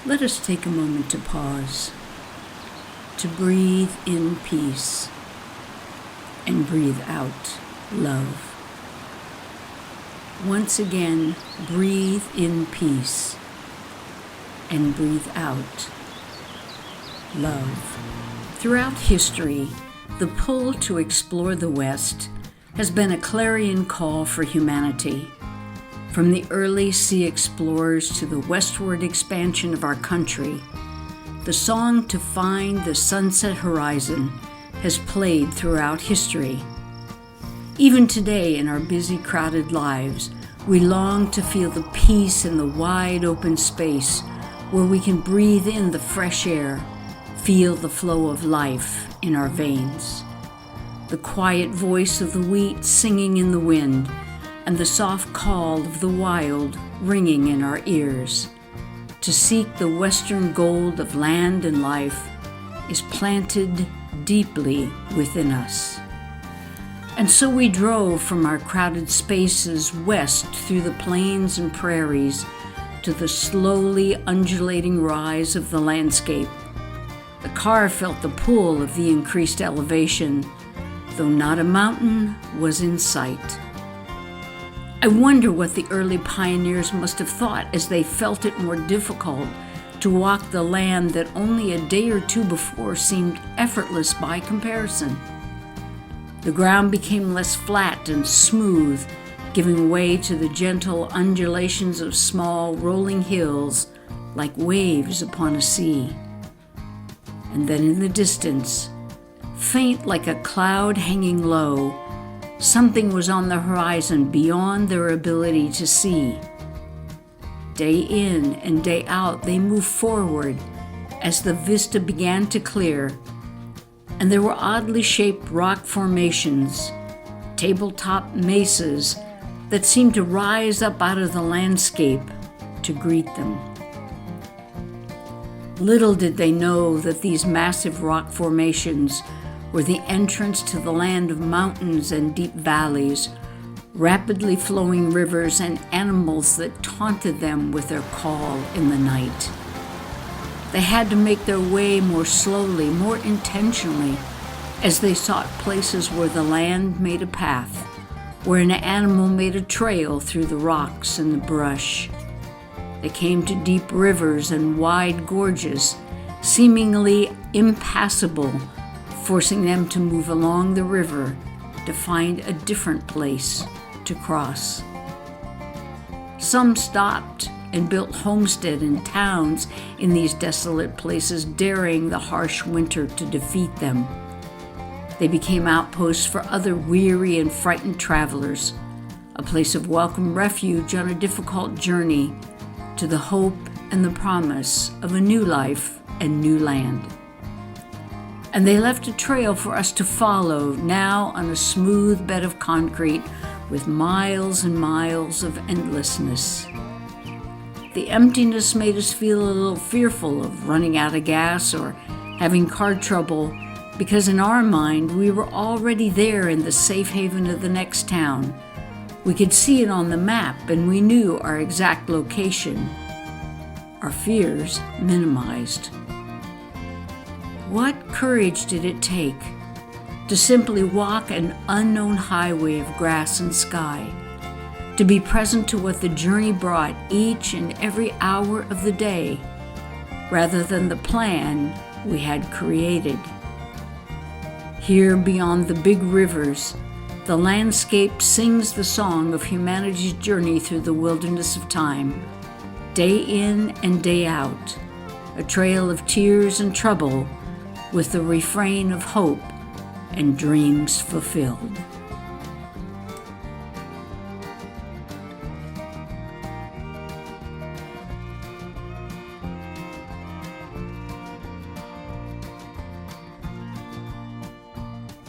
Let us take a moment to pause, to breathe in peace and breathe out love. Once again, breathe in peace and breathe out love. Throughout history, the pull to explore the West has been a clarion call for humanity. From the early sea explorers to the westward expansion of our country, the song to find the sunset horizon has played throughout history. Even today, in our busy, crowded lives, we long to feel the peace in the wide open space where we can breathe in the fresh air, feel the flow of life in our veins. The quiet voice of the wheat singing in the wind, and the soft call of the wild ringing in our ears. To seek the western gold of land and life is planted deeply within us. And so we drove from our crowded spaces west through the plains and prairies to the slowly undulating rise of the landscape. The car felt the pull of the increased elevation, though not a mountain was in sight. I wonder what the early pioneers must have thought as they felt it more difficult to walk the land that only a day or two before seemed effortless by comparison. The ground became less flat and smooth, giving way to the gentle undulations of small rolling hills like waves upon a sea. And then in the distance, faint like a cloud hanging low, something was on the horizon beyond their ability to see. Day in and day out, they moved forward as the vista began to clear, and there were oddly shaped rock formations, tabletop mesas that seemed to rise up out of the landscape to greet them. Little did they know that these massive rock formations were the entrance to the land of mountains and deep valleys, rapidly flowing rivers, and animals that taunted them with their call in the night. They had to make their way more slowly, more intentionally, as they sought places where the land made a path, where an animal made a trail through the rocks and the brush. They came to deep rivers and wide gorges, seemingly impassable, forcing them to move along the river to find a different place to cross. Some stopped and built homesteads and towns in these desolate places, daring the harsh winter to defeat them. They became outposts for other weary and frightened travelers, a place of welcome refuge on a difficult journey to the hope and the promise of a new life and new land. And they left a trail for us to follow, now on a smooth bed of concrete with miles and miles of endlessness. The emptiness made us feel a little fearful of running out of gas or having car trouble, because in our mind we were already there in the safe haven of the next town. We could see it on the map and we knew our exact location. Our fears minimized. What courage did it take to simply walk an unknown highway of grass and sky, to be present to what the journey brought each and every hour of the day, rather than the plan we had created? Here beyond the big rivers, the landscape sings the song of humanity's journey through the wilderness of time, day in and day out, a trail of tears and trouble, with the refrain of hope and dreams fulfilled.